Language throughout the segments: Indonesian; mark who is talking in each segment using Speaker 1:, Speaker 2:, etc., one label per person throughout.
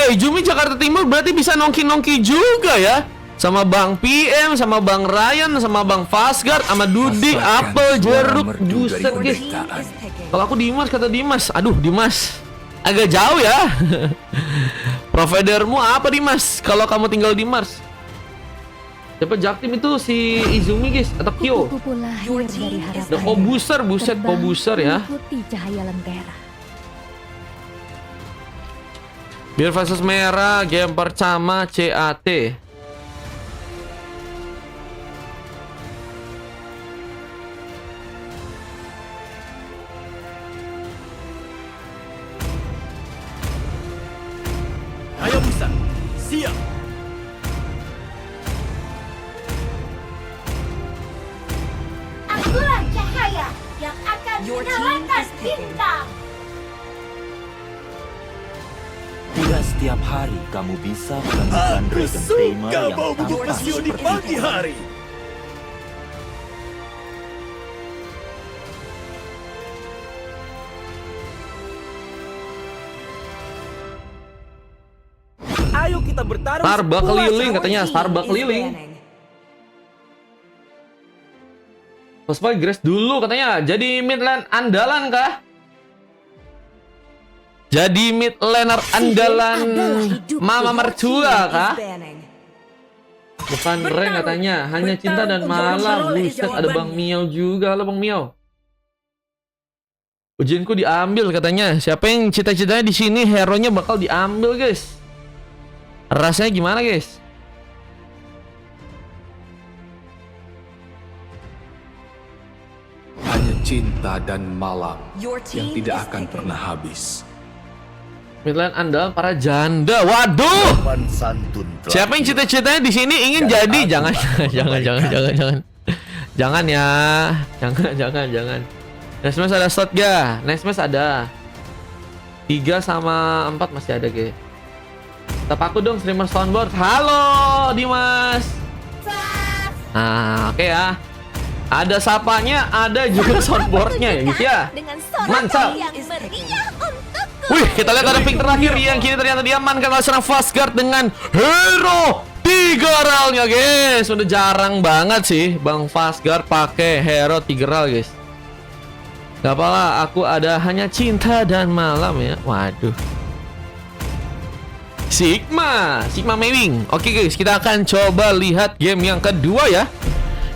Speaker 1: ya, Izumi Jakarta Timur berarti bisa nongki-nongki juga ya. Sama Bang PM, sama Bang Ryan, sama Bang Fasgard, sama Dudi, Apel, Jeruk, buset guys. Kalau aku Dimas, kata Dimas. Aduh Dimas, agak jauh ya. Providermu apa Dimas? Kalau kamu tinggal di Mars. Siapa Jaktim itu si Izumi guys atau Kyo? The Kobuser, buset Kobuser ya. Biar versus merah, game pertama CAT.
Speaker 2: Ayo bisa, siap.
Speaker 3: Akulah cahaya yang akan menyalakan bintang.
Speaker 4: Tidak setiap hari kamu bisa menemukan
Speaker 2: Aku
Speaker 4: Dragon Tamer
Speaker 2: suka
Speaker 4: yang
Speaker 2: bau bubuk
Speaker 4: tampak
Speaker 2: pasio di
Speaker 4: seperti
Speaker 2: pagi
Speaker 4: itu.
Speaker 2: hari. Ayo kita bertarung.
Speaker 1: Starbuck
Speaker 2: sepuas
Speaker 1: keliling
Speaker 2: lawan.
Speaker 1: katanya, Starbuck keliling. Puspa Grace dulu katanya. Jadi mid lane andalan kah? Jadi mid laner andalan Mama Mertua kah? Bukan rank katanya, hanya cinta dan malam. Buset, ada Bang Miao juga. Halo Bang Miao. Ujianku diambil katanya. Siapa yang cita-citanya di sini hero-nya bakal diambil, guys? Rasanya gimana, guys?
Speaker 5: Hanya cinta dan malam yang tidak akan pernah habis.
Speaker 1: Midland andalan para janda. Waduh!
Speaker 6: Sopan santun telah
Speaker 1: Siapa yang cita-citanya di sini ingin jadi? Jangan, jangan ya. Jangan. Next match ada slot ga? Next match ada. 3 sama 4 masih ada, guys. Tap aku dong streamer soundboard. Halo Dimas. Nah, oke ya. Ada sapanya, ada juga soundboardnya ya, guys ya.
Speaker 3: Dengan
Speaker 1: Mantap.
Speaker 3: yang meriah untukku.
Speaker 1: Wih, kita lihat ada pick terakhir yang kini ternyata diamankan oleh seorang Fasgard dengan hero 3 ralnya, guys. Udah jarang banget sih Bang Fasgard pakai hero 3 ral, guys. Gak apa-apa, aku ada hanya cinta dan malam ya. Waduh. Sigma Mewing. Oke guys, kita akan coba lihat game yang kedua ya.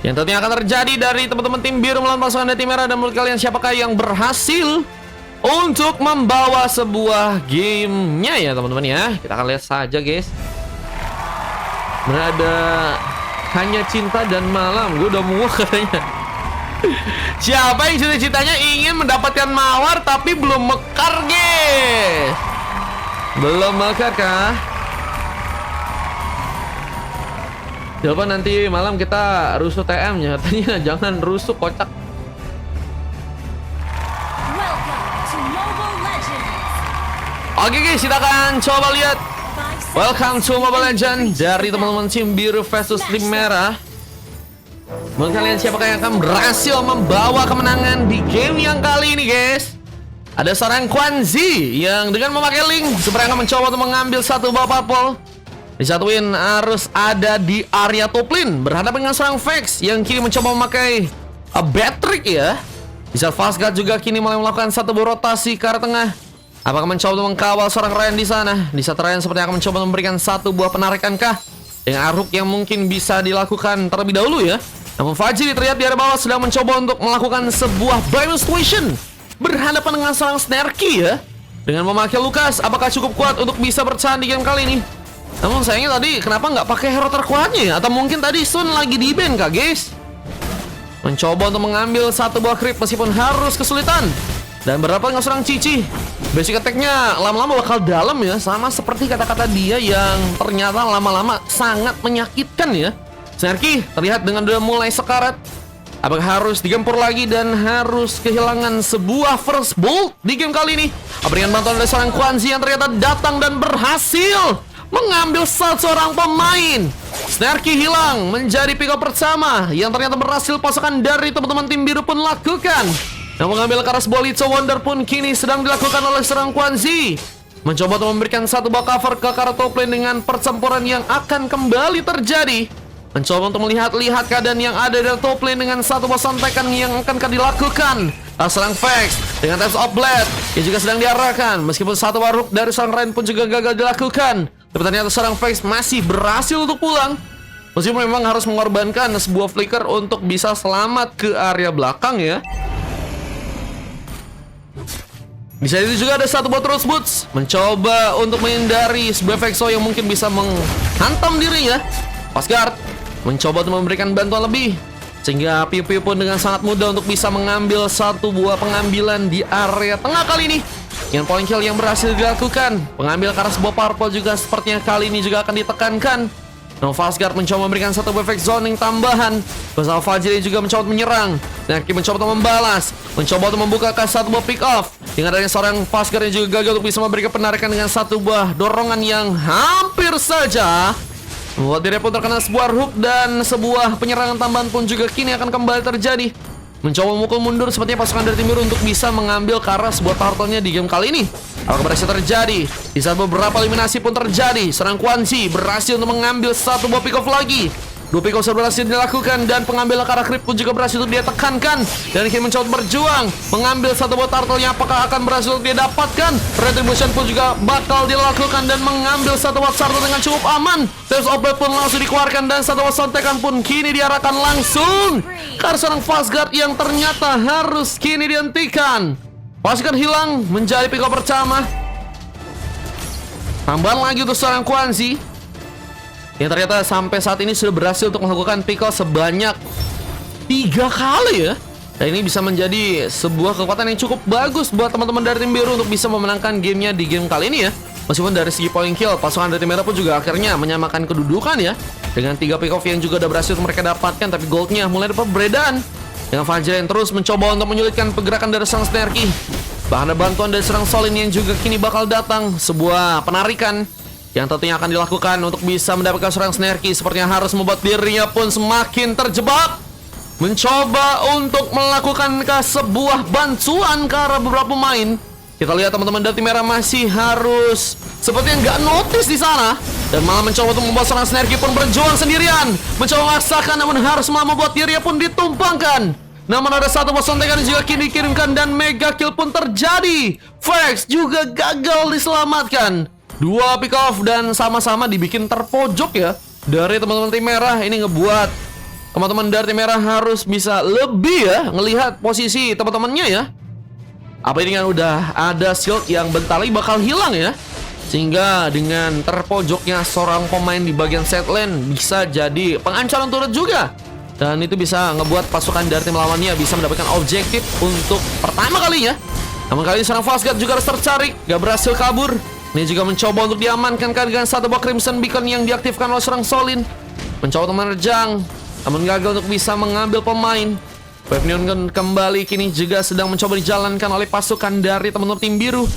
Speaker 1: Yang tentunya akan terjadi dari teman-teman tim biru melawan pasukan dari tim merah. Dan menurut kalian siapakah yang berhasil untuk membawa sebuah gamenya ya teman-teman ya. Kita akan lihat saja guys. Berada hanya cinta dan malam. Gue udah muak katanya. Siapa yang cita-citanya ingin mendapatkan mawar tapi belum mekar guys? Belum mekar kah? Coba nanti malam kita rusuh TM-nya. Katanya jangan rusuh kocak. Oke guys, kita akan coba lihat Welcome to Mobile Legends dari teman-teman tim biru versus tim merah. Menurut kalian siapakah yang akan berhasil membawa kemenangan di game yang kali ini guys? Ada seorang Kwanzi yang dengan memakai link sebenarnya akan mencoba untuk mengambil satu buah purple. Disatuin harus ada di area top lane berhadapan dengan seorang Vex yang kini mencoba memakai Batrick ya. Bisa Fasgard juga kini mulai melakukan satu buah rotasi ke arah tengah. Apakah mencoba untuk mengkawal seorang Ryan di sana? Di saat Ryan sepertinya akan mencoba memberikan satu buah penarikan kah? Dengan Aruk yang mungkin bisa dilakukan terlebih dahulu ya. Namun Fajri terlihat di area bawah sedang mencoba untuk melakukan sebuah Bible Situation berhadapan dengan seorang Snarky ya. Dengan memakai Lukas, apakah cukup kuat untuk bisa bertahan di game kali ini? Namun sayangnya tadi kenapa nggak pakai hero terkuatnya ya? Atau mungkin tadi Sun lagi di ban kah guys? Mencoba untuk mengambil satu buah creep meskipun harus kesulitan. Dan berhadapan dengan seorang Cici. Basic attack-nya lama-lama bakal dalam ya. Sama seperti kata-kata dia yang ternyata lama-lama sangat menyakitkan ya. Snarky terlihat dengan udah mulai sekarat. Apakah harus digempur lagi dan harus kehilangan sebuah first bolt di game kali ini? Berikan bantuan dari seorang Kwanzi yang ternyata datang dan berhasil mengambil seorang pemain. Snarky hilang menjadi pick up pertama yang ternyata berhasil pasukan dari teman-teman tim biru pun lakukan. Yang mengambil keras Bolitzo Wonder pun kini sedang dilakukan oleh seorang Kwanzi. mencoba untuk memberikan satu buah cover ke arah top lane dengan pertempuran yang akan kembali terjadi. Mencoba untuk melihat-lihat keadaan yang ada di top lane dengan satu buah sontekan yang akan dilakukan. Serang Vex dengan Times of Blade yang juga sedang diarahkan. Meskipun satu buah hook dari serang Rain pun juga gagal dilakukan, tapi ternyata serang Vex masih berhasil untuk pulang. Meskipun memang harus mengorbankan sebuah flicker untuk bisa selamat ke area belakang ya. Di saat itu juga ada satu buah Truth Boots mencoba untuk menghindari sebuah Vexo yang mungkin bisa menghantam dirinya. Asgard mencoba untuk memberikan bantuan lebih, sehingga Piu Piu pun dengan sangat mudah untuk bisa mengambil satu buah pengambilan di area tengah kali ini. Dengan point kill yang berhasil dilakukan, pengambil karena sebuah purple juga sepertinya kali ini juga akan ditekankan. Nova Asgard mencoba memberikan satu efek zoning tambahan. Bersama Fajri juga mencoba menyerang. Nerky mencoba untuk membalas, mencoba untuk membuka satu buah pick off. Dengan adanya seorang Asgard yang juga gagal untuk bisa memberikan penarikan dengan satu buah dorongan yang hampir saja membuat dirinya pun terkena sebuah hook, dan sebuah penyerangan tambahan pun juga kini akan kembali terjadi. Mencoba memukul mundur sepertinya pasukan dari tim biru untuk bisa mengambil karena sebuah turtle-nya di game kali ini. Apa berhasil terjadi? Di saat beberapa eliminasi pun terjadi, serang Quan Chi berhasil untuk mengambil satu buah pick off lagi. Dua pick off berhasil dilakukan, dan pengambilan ke arah creep pun juga berhasil untuk dia tekankan. Dan kini mencoba berjuang mengambil satu buah turtle-nya, apakah akan berhasil untuk dia dapatkan? Retribution pun juga bakal dilakukan dan mengambil satu buah turtle dengan cukup aman. Times of Blade pun langsung dikeluarkan, dan satu buah sontekan pun kini diarahkan langsung ke seorang Asgard yang ternyata harus kini dihentikan. Pasukan hilang menjadi pick off pertama. Tambahan lagi untuk seorang Quan Chi yang ternyata sampai saat ini sudah berhasil untuk melakukan pick off sebanyak 3 kali ya. Dan ini bisa menjadi sebuah kekuatan yang cukup bagus buat teman-teman dari tim biru untuk bisa memenangkan gamenya di game kali ini ya. Meskipun dari segi point kill, pasukan dari tim merah pun juga akhirnya menyamakan kedudukan ya, dengan 3 pick off yang juga udah berhasil mereka dapatkan. Tapi goldnya mulai dapat beredaan, dengan Fajr yang terus mencoba untuk menyulitkan pergerakan dari serang Snarky. Bahkan ada bantuan dari serang Solin yang juga kini bakal datang. Sebuah penarikan yang tentunya akan dilakukan untuk bisa mendapatkan serang Snarky, sepertinya harus membuat dirinya pun semakin terjebak. Mencoba untuk melakukan sebuah bantuan ke arah beberapa pemain. Kita lihat teman-teman dari tim merah masih harus sepertinya nggak notice di sana, dan malah mencoba untuk membuat serang Snarky pun berjuang sendirian, mencoba memaksakan, namun harus malah membuat dirinya pun ditumpangkan. Namun ada satu buah sontekan yang juga kini dikirimkan, dan mega kill pun terjadi. Vex juga gagal diselamatkan. 2 pick off dan sama-sama dibikin terpojok ya dari teman-teman tim merah. Ini ngebuat teman-teman dari tim merah harus bisa lebih ya ngelihat posisi teman-temannya ya. Apa ini kan udah ada shield yang bentar lagi bakal hilang ya, sehingga dengan terpojoknya seorang pemain di bagian side lane bisa jadi pengancaran turret juga. Dan itu bisa ngebuat pasukan dari tim lawannya bisa mendapatkan objektif untuk pertama kalinya. Namun kali ini serang Asgard juga harus tercari, gak berhasil kabur. Ini juga mencoba untuk diamankan dengan satu buah Crimson Beacon yang diaktifkan oleh serang Solin. Mencoba untuk menerjang, namun gagal untuk bisa mengambil pemain. Wave Neon kembali kini juga sedang mencoba dijalankan oleh pasukan dari teman-teman tim biru.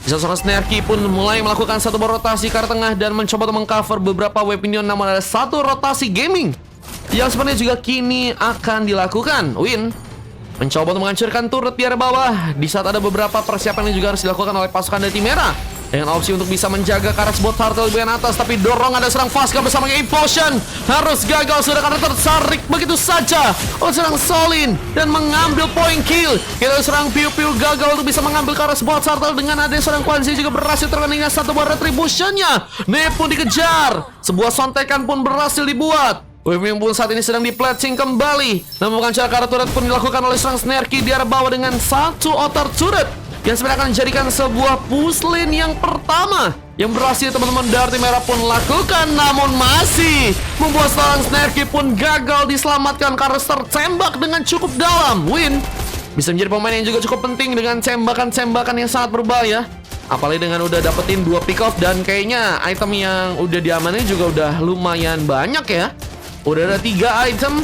Speaker 1: Bisa seorang Snarky pun mulai melakukan satu buah rotasi ke arah tengah dan mencoba untuk mengcover beberapa Wave Neon. Namun ada satu rotasi gaming yang sebenarnya juga kini akan dilakukan. Win mencoba untuk menghancurkan turret di area bawah, di saat ada beberapa persiapan yang juga harus dilakukan oleh pasukan dari tim merah, dengan opsi untuk bisa menjaga ke arah sebuah turtle di bagian atas. Tapi dorong ada serang Fasca bersama Implosion harus gagal sudah karena tertarik begitu saja oleh serang Solin dan mengambil point kill. Kita serang Piu Piu gagal untuk bisa mengambil ke arah sebuah turtle, dengan adanya serang Quan Chi juga berhasil terkena dengan satu buah retributionnya. Nep pun dikejar, sebuah sontekan pun berhasil dibuat. Wave pun saat ini sedang diplatching kembali, namun bukan cara ke arah turret pun dilakukan oleh serang Snarky di arah bawah dengan satu outer turret yang sebenarnya akan dijadikan sebuah push lane yang pertama yang berhasil teman-teman dari tim merah pun lakukan. Namun masih membuat seorang Snarky pun gagal diselamatkan karena tertembak dengan cukup dalam. Win bisa menjadi pemain yang juga cukup penting dengan tembakan-tembakan yang sangat berbahaya, apalagi dengan udah dapetin 2 pick off, dan kayaknya item yang udah diamanin juga udah lumayan banyak ya. Udah ada 3 item,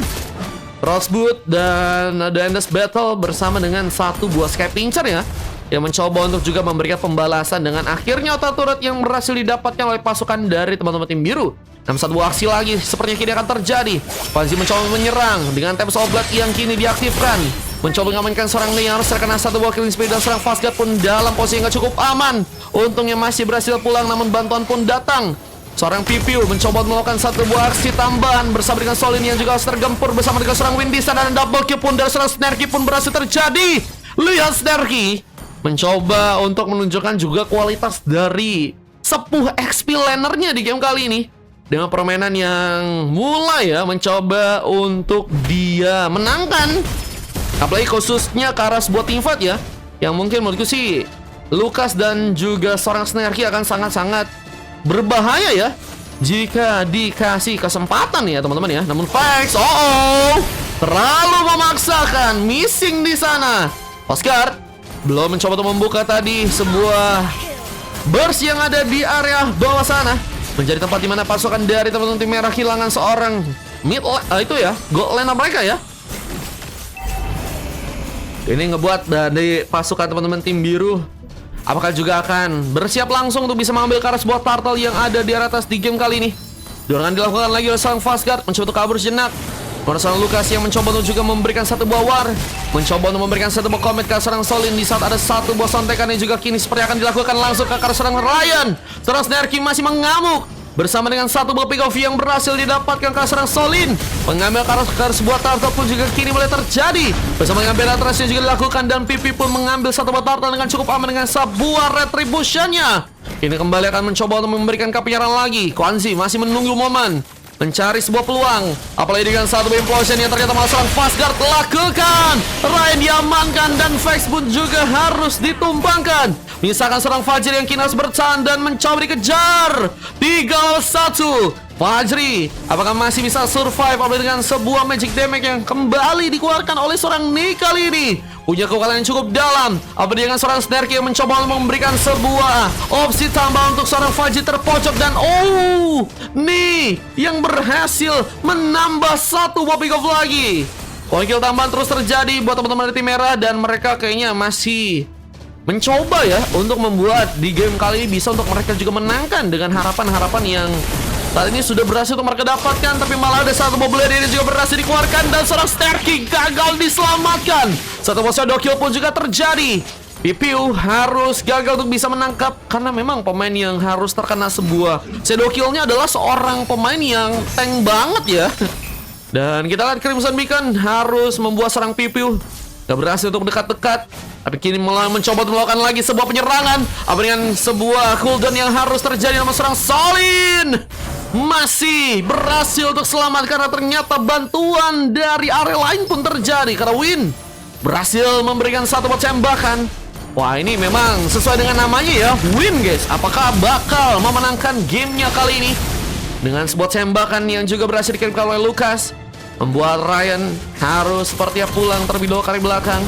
Speaker 1: Roseboot, dan ada Endless Battle bersama dengan satu buah Sky Pincher ya, yang mencoba untuk juga memberikan pembalasan dengan akhirnya auto turret yang berhasil didapatkan oleh pasukan dari teman-teman tim biru. Namun satu buah aksi lagi sepertinya kini akan terjadi. Panzi mencoba menyerang dengan Times of Blood yang kini diaktifkan. mencoba mengamankan seorang Niar. Terkena satu buah killing spree dan seorang Fastguard pun dalam posisi yang gak cukup aman. Untungnya masih berhasil pulang, namun bantuan pun datang. Seorang Pipiu mencoba melakukan satu buah aksi tambahan bersama dengan Solin yang juga harus tergempur bersama dengan seorang Wind di sana, dan double kill pun dari seorang Snarky pun berhasil terjadi. Lihat Snarky mencoba untuk menunjukkan juga kualitas dari sepuh XP lanernya di game kali ini, dengan permainan yang mulai ya mencoba untuk dia menangkan. Apalagi khususnya ke arah sebuah teamfight ya, yang mungkin menurutku sih Lukas dan juga seorang Snarky akan sangat-sangat berbahaya ya jika dikasih kesempatan ya teman-teman ya. Namun Fax, terlalu memaksakan, missing di sana. Oscar belum mencoba untuk membuka tadi sebuah burst yang ada di area bawah sana, menjadi tempat dimana pasukan dari teman-teman tim merah kehilangan seorang mid itu ya, gold laner mereka ya. Ini ngebuat dari pasukan teman-teman tim biru apakah juga akan bersiap langsung untuk bisa mengambil ke arah sebuah turtle yang ada di atas di game kali ini. Dorongan dilakukan lagi oleh sang Fastguard, mencoba untuk kabur sejenak. Seorang Lukas yang mencoba untuk juga memberikan satu buah war, mencoba untuk memberikan satu buah komet ke seorang Solin di saat ada satu buah sontekan yang juga kini seperti akan dilakukan langsung ke arah seorang Ryan. Seorang Snarky masih mengamuk bersama dengan satu buah pick off yang berhasil didapatkan ke seorang Solin. Pengambil ke arah sebuah turtle pun juga kini mulai terjadi bersama dengan penetrasi yang juga dilakukan, dan Pipi pun mengambil satu buah turtle dengan cukup aman dengan sebuah retributionnya. Ini kembali akan mencoba untuk memberikan penyerangan lagi. Kwanzi masih menunggu momen, mencari sebuah peluang, apalagi dengan satu implosion yang ternyata malah seorang Fastguard lakukan. Ryan diamankan dan Fax pun juga harus ditumpangkan. Misalkan seorang Fajri yang kini harus bertahan dan mencoba dikejar. 3-1. Fajri apakah masih bisa survive apalagi dengan sebuah magic damage yang kembali dikeluarkan oleh seorang Nick kali ini. Punya kekuatan yang cukup dalam. Apalagi dengan seorang Snarky yang mencoba memberikan sebuah opsi tambah untuk seorang Fajri terpojok, dan nih yang berhasil menambah satu buah pick off lagi. Point kill tambahan terus terjadi buat teman-teman dari tim merah, dan mereka kayaknya masih mencoba ya untuk membuat di game kali ini bisa untuk mereka juga menangkan dengan harapan-harapan yang saat ini sudah berhasil untuk mereka dapatkan. Tapi malah ada satu mobil ini juga berhasil dikeluarkan, dan seorang Snarky gagal diselamatkan. Satu buah shadow kill pun juga terjadi. Pipiu harus gagal untuk bisa menangkap, karena memang pemain yang harus terkena sebuah shadow kill-nya adalah seorang pemain yang tank banget ya. Dan kita lihat Crimson Beacon harus membuat seorang Pipiu gak berhasil untuk dekat-dekat, tapi kini malah mencoba untuk melakukan lagi sebuah penyerangan. Apa dengan sebuah cooldown yang harus terjadi sama seorang Solin masih berhasil untuk selamat, karena ternyata bantuan dari area lain pun terjadi, karena Win berhasil memberikan satu buah tembakan. Wah, ini memang sesuai dengan namanya ya, Win guys. Apakah bakal memenangkan gamenya kali ini dengan sebuah tembakan yang juga berhasil dikirimkan oleh Lukas, membuat Ryan harus sepertinya pulang terlebih dahulu kali belakang.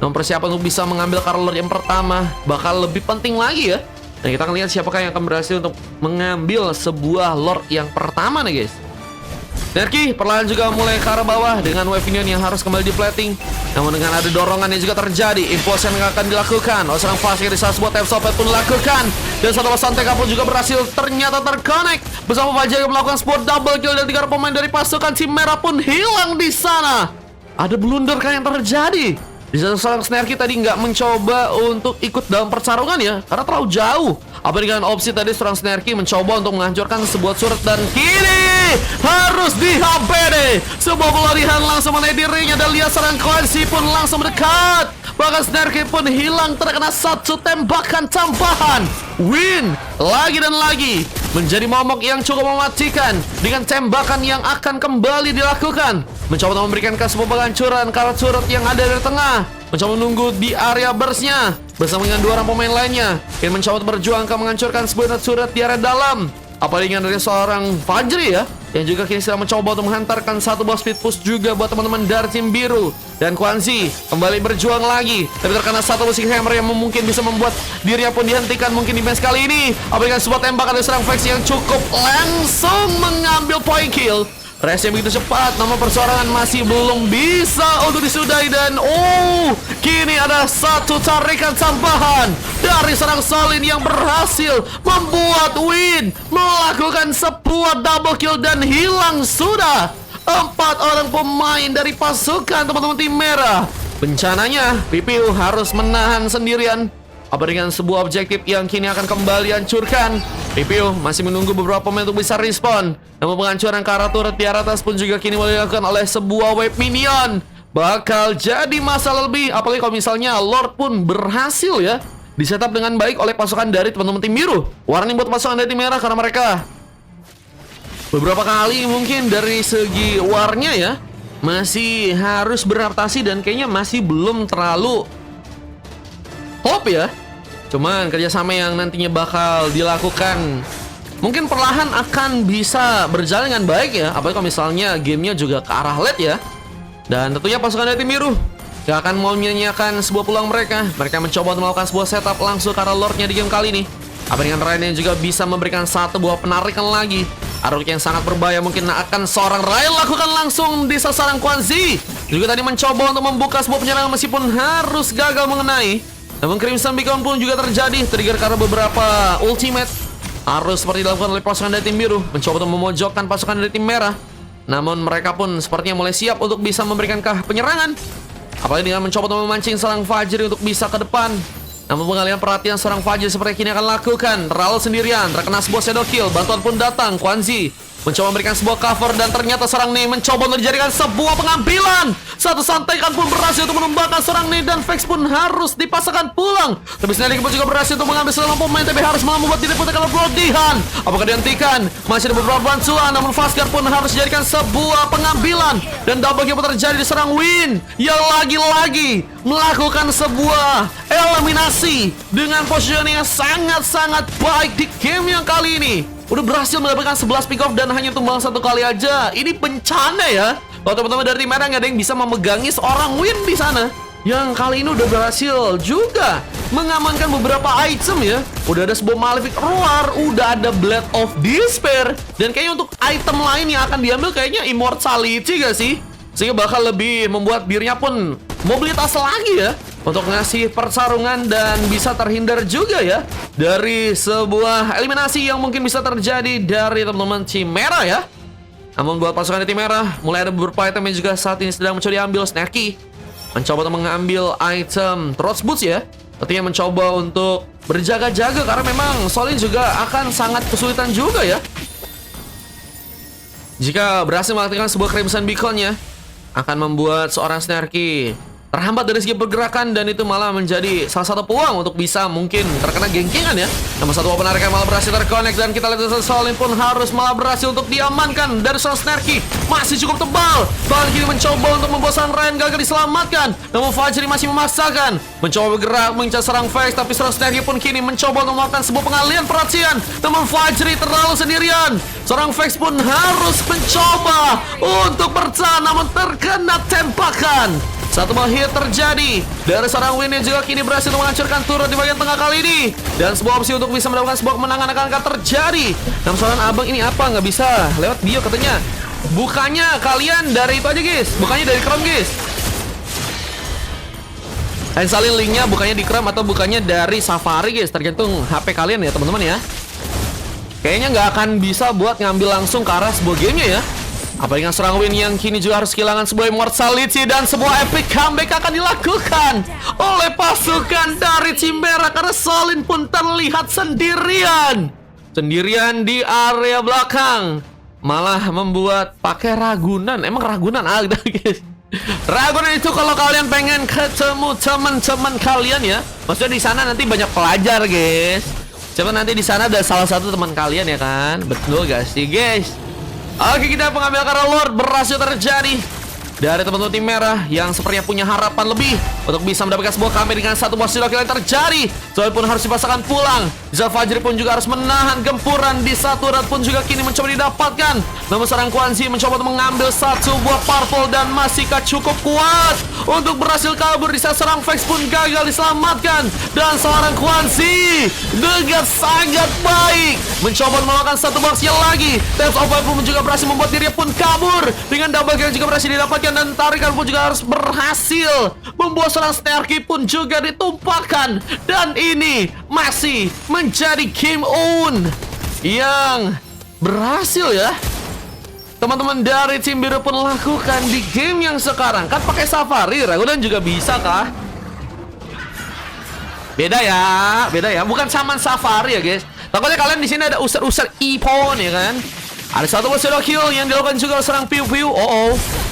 Speaker 1: Dan persiapan untuk bisa mengambil Carlord yang pertama bakal lebih penting lagi ya. Nah, kita akan lihat siapakah yang akan berhasil untuk mengambil sebuah Lord yang pertama nih guys. Nerky perlahan juga mulai ke arah bawah dengan Wave Union yang harus kembali di plating. Namun dengan ada dorongan yang juga terjadi, impulse yang akan dilakukan oleh seorang Fast dari salah sebuah tap socket pun dilakukan. Dan satu santai pun juga berhasil ternyata terconnect bersama Fajar yang melakukan sebuah double kill, dan 3 pemain dari pasukan tim merah pun hilang di sana. Ada blunder kan yang terjadi. Di satu seorang Snarky tadi nggak mencoba untuk ikut dalam pertarungan ya, karena terlalu jauh. Apa dengan opsi tadi seorang Snarky mencoba untuk menghancurkan sebuah surat, dan kini harus di HPD. Sebuah pelarian langsung menaik dirinya, dan lihat seorang Quincy pun langsung mendekat. Bahkan Snarky pun hilang terkena satu tembakan tambahan. Win lagi dan lagi menjadi momok yang cukup mematikan dengan tembakan yang akan kembali dilakukan. Mencoba untuk memberikan sebuah penghancuran karena turret yang ada di tengah. Mencoba menunggu di area burst-nya bersama dengan 2 orang pemain lainnya yang mencoba untuk berjuang ke menghancurkan sebuah turret di area dalam. Apalagi dengan dari seorang Fajri ya, yang juga kini sedang mencoba untuk menghantarkan satu buah speed push juga buat teman-teman dari tim biru. Dan Kwanzi kembali berjuang lagi, tapi terkena satu musik hammer yang mungkin bisa membuat dirinya pun dihentikan mungkin di match kali ini. Apalagi dengan sebuah tembakan dari seorang Fax yang cukup langsung mengambil point kill. Race yang begitu cepat, namun perseorangan masih belum bisa untuk disudahi. Dan kini ada satu tarikan tambahan dari seorang Solin yang berhasil membuat Win melakukan sebuah double kill, dan hilang sudah 4 orang pemain dari pasukan teman-teman tim merah. Bencananya, Pipiu harus menahan sendirian. Apa dengan sebuah objektif yang kini akan kembali hancurkan. Pipiu masih menunggu beberapa pemain untuk bisa respon. Namun penghancuran ke arah turret di atas pun juga kini dilakukan oleh sebuah wave minion. Bakal jadi masalah lebih. Apalagi kalau misalnya Lord pun berhasil ya disetup dengan baik oleh pasukan dari teman-teman tim biru. Warning buat pasukan dari tim merah karena mereka beberapa kali mungkin dari segi warnya ya masih harus beradaptasi dan kayaknya masih belum terlalu top ya. Cuman kerjasama yang nantinya bakal dilakukan mungkin perlahan akan bisa berjalan dengan baik ya. Apalagi kalau misalnya gamenya juga ke arah late ya. Dan tentunya pasukan dari tim biru gak akan mau menyanyiakan sebuah peluang mereka. Mereka mencoba untuk melakukan sebuah setup langsung ke arah Lordnya di game kali ini. Apa dengan Ryan yang juga bisa memberikan satu buah penarikan lagi. Aruk yang sangat berbahaya mungkin akan seorang Ryan lakukan langsung di sasaran Quan Zi. Juga tadi mencoba untuk membuka sebuah penyerangan meskipun harus gagal mengenai. Namun Crimson Beacon pun juga terjadi trigger karena beberapa ultimate. Harus seperti dilakukan oleh pasukan dari tim biru, mencoba untuk memojokkan pasukan dari tim merah. Namun mereka pun sepertinya mulai siap untuk bisa memberikan penyerangan. Apalagi dengan mencoba untuk memancing seorang Fajri untuk bisa ke depan. Namun pengalihan perhatian seorang Fajri seperti kini akan lakukan. Ral sendirian, terkena sebuah shadow kill. Bantuan pun datang, Quan Zi mencoba memberikan sebuah cover dan ternyata seorang Nei mencoba untuk dijadikan sebuah pengambilan. Satu santaikan pun berhasil untuk menumbangkan seorang Nei dan Vex pun harus dipasangkan pulang. Tapi Snelly pun juga berhasil untuk mengambil seorang pemain tapi harus membuat diri pun terkena pelatihan. Apakah dihentikan? Masih ada beberapa bantuan namun Vaskar pun harus dijadikan sebuah pengambilan dan double kill pun terjadi di seorang Win yang lagi-lagi melakukan sebuah eliminasi dengan positioning yang sangat-sangat baik di game yang kali ini. Udah berhasil mendapatkan 11 pick off dan hanya tumbang satu kali aja. Ini bencana ya. Kalau teman-teman dari tim merah nggak ada yang bisa memegangi seorang Win di sana. Yang kali ini udah berhasil juga mengamankan beberapa item ya. Udah ada sebuah Malefic Roar, udah ada Blade of Despair. Dan kayaknya untuk item lain yang akan diambil kayaknya Immortality gak sih? Sehingga bakal lebih membuat dirinya pun mobilitas lagi ya untuk ngasih pertarungan dan bisa terhindar juga ya dari sebuah eliminasi yang mungkin bisa terjadi dari teman-teman tim merah ya. Namun buat pasukan tim merah mulai ada beberapa item yang juga saat ini sedang mencoba diambil. Snarky mencoba untuk mengambil item Throat Boots ya. Tentunya mencoba untuk berjaga-jaga karena memang Solin juga akan sangat kesulitan juga ya jika berhasil mengaktifkan sebuah Crimson Beacon-nya. Akan membuat seorang Snarky terhambat dari segi pergerakan dan itu malah menjadi salah satu peluang untuk bisa mungkin terkena gengkingan ya. Namun satu penarikan malah berhasil terconnect dan kita lihat Solin pun harus malah berhasil untuk diamankan dari seorang Snarky. Masih cukup tebal. Bahkan kini mencoba untuk membuat seorang Ryan gagal diselamatkan. Namun Fajri masih memaksakan mencoba bergerak mengincar serang Vex tapi seorang Snarky pun kini mencoba untuk melakukan sebuah pengalihan perhatian. Namun Fajri terlalu sendirian. Seorang Vex pun harus mencoba untuk bertahan namun terkena tembakan. Satu buah hit terjadi dari seorang Win yang juga kini berhasil menghancurkan turret di bagian tengah kali ini. Dan sebuah opsi untuk bisa mendapatkan sebuah kemenangan akan terjadi. Namun seorang abang ini apa? Nggak bisa lewat bio katanya. Bukannya kalian dari itu aja guys. Bukannya dari Chrome guys. Kalian salin linknya bukannya di Chrome atau bukannya dari Safari guys. Tergantung HP kalian ya teman-teman ya. Kayaknya nggak akan bisa buat ngambil langsung ke arah sebuah gamenya ya. Apa dengan seorang Win yang kini juga harus kehilangan sebuah Immortality dan sebuah epic comeback akan dilakukan oleh pasukan dari tim merah karena Solin pun terlihat sendirian di area belakang. Malah membuat pakai Ragunan. Emang Ragunan ada guys. Ragunan itu kalau kalian pengen ketemu teman-teman kalian ya. Maksudnya di sana nanti banyak pelajar guys. Coba nanti di sana ada salah satu teman kalian ya kan. Betul gak sih guys? Oke, kita pengambil karena Lord berhasil terjadi dari teman-teman tim merah yang sepertinya punya harapan lebih untuk bisa mendapatkan sebuah comeback dengan satu buah shadow kill yang terjadi. Soalnya pun harus dipasangkan pulang. Zal Fajri pun juga harus menahan gempuran di satu rat pun juga kini mencoba didapatkan. Namun seorang Quan Zi mencoba untuk mengambil satu buah purple dan masihkah cukup kuat untuk berhasil kabur di saat seorang Vex pun gagal diselamatkan. Dan seorang Quan Zi dengan sangat baik mencoba melakukan satu box lagi. Taps of Fire pun juga berhasil membuat dirinya pun kabur dengan double kill juga berhasil didapatkan. Dan tarikan pun juga harus berhasil membuat seorang Snarky pun juga ditumpahkan. Dan ini masih menjadi game on yang berhasil ya teman-teman dari tim biru pun lakukan di game yang sekarang. Kan pakai Safari, Ragunan juga bisa kah? Beda ya. Bukan saman Safari ya guys. Takutnya kalian di sini ada user-user Ipon ya kan? Ada satu shadow kill yang dilakukan juga oleh serang piu-piu.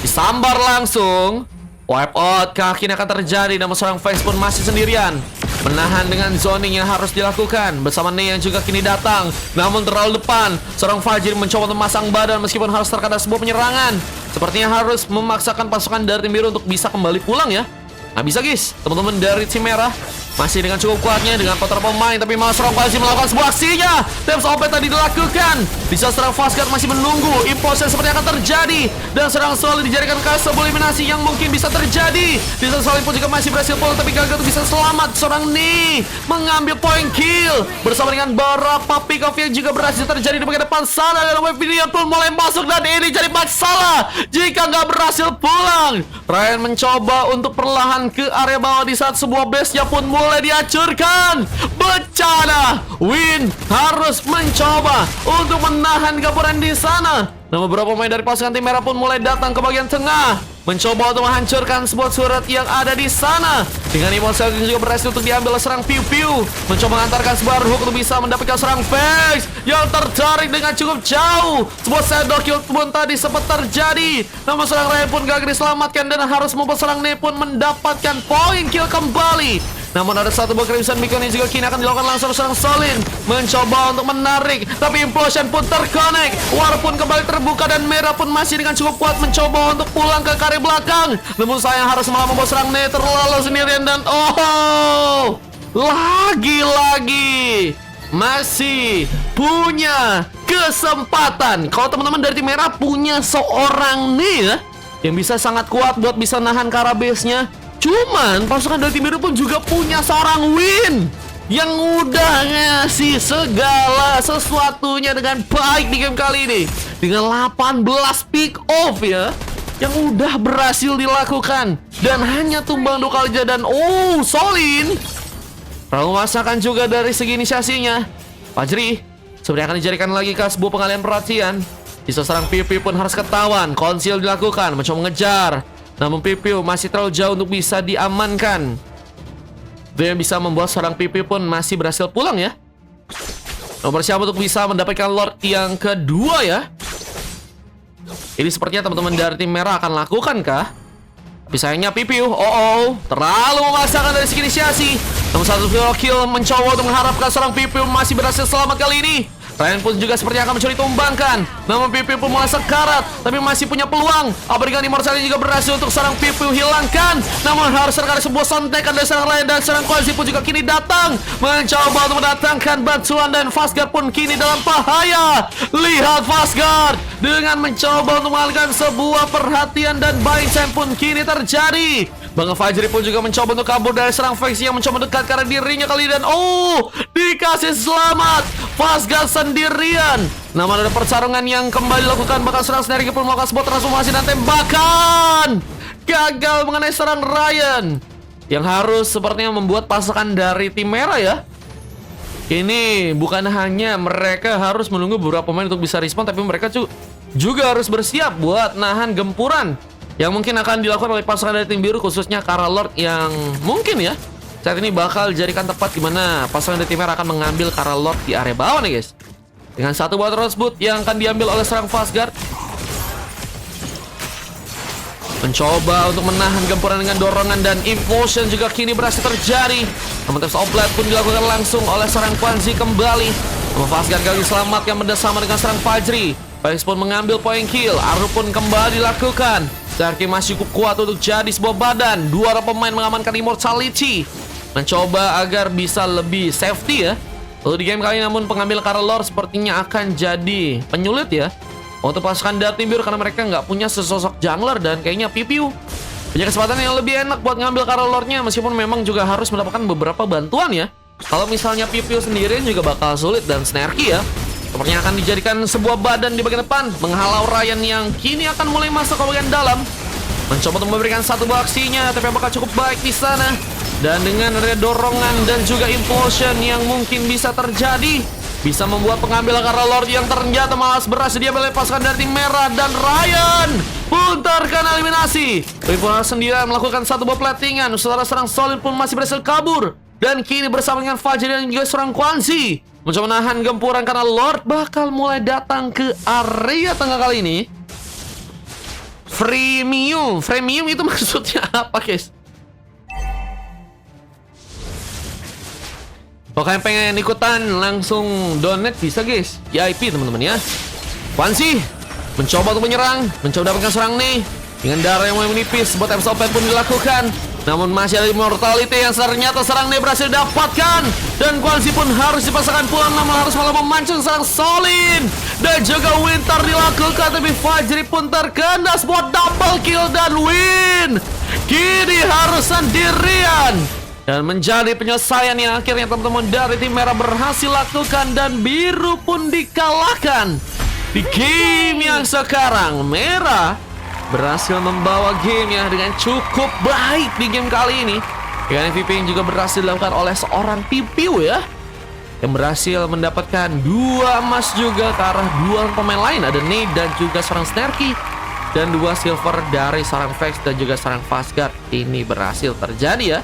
Speaker 1: Disambar langsung. Wipe out kah kini akan terjadi, namun seorang Face pun masih sendirian. Menahan dengan zoning yang harus dilakukan bersama Ney yang juga kini datang. Namun terlalu depan, seorang Fajri mencoba memasang badan meskipun harus terkena sebuah penyerangan. Sepertinya harus memaksakan pasukan dari tim biru untuk bisa kembali pulang ya. Nah bisa guys, teman-teman dari tim merah masih dengan cukup kuatnya dengan putar pemain, tapi malah serang Fajri melakukan sebuah aksinya. Tips OP tadi dilakukan. Bisa serang Fastguard masih menunggu. Implosion seperti akan terjadi. Dan serang Solid dijadikan ke sebuah eliminasi yang mungkin bisa terjadi. Bisa Solid pun juga masih berhasil pulang, tapi gagal untuk bisa selamat. Seorang Ni mengambil point kill bersama dengan beberapa pick off yang juga berhasil terjadi di bagian depan sana. Dan Wevinia pun mulai masuk dan ini jadi masalah jika nggak berhasil pulang. Ryan mencoba untuk perlahan ke area bawah di saat sebuah base-nya pun mulai dihancurkan. Bencana. Win harus mencoba untuk menahan gempuran di sana. Nah, beberapa pemain dari pasukan tim merah pun mulai datang ke bagian tengah, mencoba untuk menghancurkan sebuah surat yang ada di sana. Dengan emosi yang juga berhasil untuk diambil serang piu-piu, mencoba mengantarkan sebuah hook untuk bisa mendapatkan serang Vex yang tertarik dengan cukup jauh. Sebuah shadow kill pun tadi sempat terjadi, namun serang Ryan pun gagal diselamatkan dan harus membuat serang Ne pun mendapatkan poin kill kembali. Namun ada satu buah Crimson Beacon yang juga kini akan dilakukan langsung serang Solin, mencoba untuk menarik, tapi Implosion pun terconnect. War pun kembali terbuka dan merah pun masih dengan cukup kuat mencoba untuk pulang ke kare belakang. Namun sayang harus malah membawa serang Ne terlalu sendirian dan lagi-lagi masih punya kesempatan. Kalau teman-teman dari tim merah punya seorang Ne ya, yang bisa sangat kuat buat bisa nahan karabesnya. Cuman pasukan dari tim biru pun juga punya seorang Win yang udah ngasih segala sesuatunya dengan baik di game kali ini. Dengan 18 pick off ya, yang udah berhasil dilakukan. Dan hanya tumbang 2 kali aja. Dan Solin lalu masakan juga dari segi inisiasinya. Fajri seperti akan dijadikan lagi ke sebuah pengalian perhatian. Bisa serang Pipi pun harus ketahuan. Konsil dilakukan, mencoba mengejar. Namun Pipiu masih terlalu jauh untuk bisa diamankan. Itu yang bisa membuat seorang Pipiu pun masih berhasil pulang ya. Nomor siapa untuk bisa mendapatkan Lord yang kedua ya. Ini sepertinya teman-teman dari tim merah akan lakukan kah? Tapi sayangnya Pipiu terlalu memaksakan dari segi inisiasi. Namun satu kill mencoba untuk mengharapkan seorang Pipiu masih berhasil selamat kali ini. Ryan pun juga sepertinya akan mencuri tumbangkan. Namun Pipiu pun mulai sekarat, tapi masih punya peluang. Aberikan Immortality juga berhasil untuk serang Pipiu hilangkan. Namun harus terkena sebuah sontekan dari serang Ryan. Dan serang Quasi pun juga kini datang, mencoba untuk mendatangkan bantuan. Dan Fastguard pun kini dalam bahaya. Lihat Fastguard dengan mencoba untuk mengalihkan sebuah perhatian. Dan buying time pun kini terjadi. Bang Fajri pun juga mencoba untuk kabur dari serang Vex yang mencoba mendekat karena dirinya kali. Dan dikasih selamat. Fastguard sendirian. Namun ada pertarungan yang kembali dilakukan. Bakal serang Snarky pun melakukan sebuah transformasi dan tembakan. Gagal mengenai serang Ryan, yang harus sepertinya membuat pasukan dari tim merah ya. Ini bukan hanya mereka harus menunggu beberapa pemain untuk bisa respon, tapi mereka juga harus bersiap buat nahan gempuran yang mungkin akan dilakukan oleh pasukan dari tim biru, khususnya Kara Lord yang mungkin ya saat ini bakal dijadikan tempat di mana pasukan dari tim merah akan mengambil Kara Lord di area bawah nih guys. Dengan satu buah Rosebud yang akan diambil oleh serang Fastguard, mencoba untuk menahan gempuran dengan dorongan. Dan implosion juga kini berhasil terjadi. Namun tes oplet pun dilakukan langsung oleh serang Kwanzi kembali. Namun Fastguard gagal diselamatkan bersama dengan serang Fajri. Vex pun mengambil poin kill. Aru pun kembali dilakukan. Zarki masih cukup kuat untuk jadi sebuah badan. Dua orang pemain mengamankan Immortality, mencoba agar bisa lebih safety ya. Lalu di game kali ini namun pengambil Kara Lord sepertinya akan jadi penyulit ya untuk pasukan dari tim biru, karena mereka nggak punya sesosok jungler. Dan kayaknya Pipiu punya kesempatan yang lebih enak buat ngambil Kara Lordnya, meskipun memang juga harus mendapatkan beberapa bantuan ya. Kalau misalnya Pipiu sendirian juga bakal sulit. Dan Snarky ya sepertinya akan dijadikan sebuah badan di bagian depan, menghalau Ryan yang kini akan mulai masuk ke bagian dalam, mencoba untuk memberikan satu buah aksinya, tapi apakah cukup baik di sana. Dan dengan ada dorongan dan juga implosion yang mungkin bisa terjadi, bisa membuat pengambilan karena Lord yang ternyata malas berhasil dia melepaskan dari tim merah. Dan Ryan pun terkena eliminasi. Ripple sendirian melakukan satu buah platingan. Setelah serang Solid pun masih berhasil kabur. Dan kini bersama dengan Fajar dan juga seorang Kwanzi mencoba menahan gempuran karena Lord bakal mulai datang ke area tengah kali ini. Freemium itu maksudnya apa, guys? Kalau kalian pengen ikutan langsung donate bisa, guys. VIP teman-teman ya. Kwanzi mencoba untuk menyerang, mencoba dapatkan serang nih dengan darah yang mulai menipis. Buat episode pun dilakukan. Namun masih ada Immortality yang ternyata serang nih berhasil dapatkan. Dan Kwanzi pun harus dipasangkan pulang, namun harus malah memancing serang Solin. Dan juga Winter dilakukan, tapi Fajri pun terkena sebuah double kill dan win. Kini harus sendirian. Dan menjadi penyelesaian yang akhirnya teman-teman dari tim merah berhasil lakukan. Dan biru pun dikalahkan. Di game yang sekarang merah berhasil membawa gamenya dengan cukup baik di game kali ini. Dengan MVP yang juga berhasil dilakukan oleh seorang Pipiu ya, yang berhasil mendapatkan 2 emas juga ke arah 2 pemain lain. Ada Nate dan juga seorang Snarky. Dan 2 silver dari seorang Vex dan juga seorang Fastguard. Ini berhasil terjadi ya.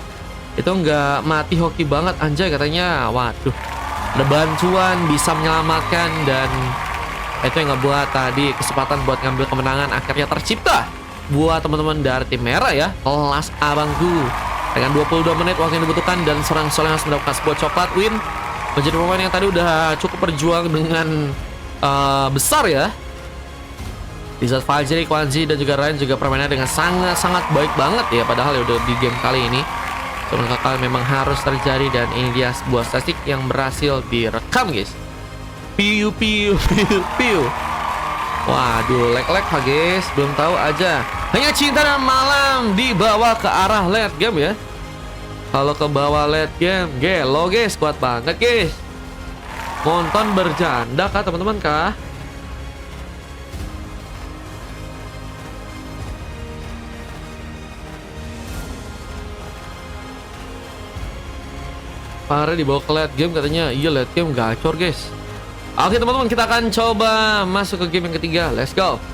Speaker 1: Itu nggak mati hoki banget anjay katanya. Waduh, ada bantuan bisa menyelamatkan. Dan itu yang ngebuat tadi kesempatan buat ngambil kemenangan akhirnya tercipta buat teman-teman dari tim merah ya. Kelas abangku dengan 22 menit waktu yang dibutuhkan. Dan serang Soleh harus mendapatkan sebuah coklat win. Menjadi pemain yang tadi udah cukup berjuang dengan besar ya. Di saat Fajri, Kwanzi dan juga Ryan juga permainnya dengan sangat-sangat baik banget ya. Padahal ya udah di game kali ini cuman kakak memang harus terjadi. Dan ini dia sebuah statistik yang berhasil direkam, guys. Piu. Waduh, lag guys. Belum tahu aja. Hanya cinta dan malam dibawa ke arah late game ya. Kalau ke bawah late game, gelo guys, kuat banget guys. Monton berjanda kah teman-teman kah? Parah dibawa ke late game katanya. Iya, late game gacor guys. Oke teman-teman, kita akan coba masuk ke game yang ketiga. Let's go.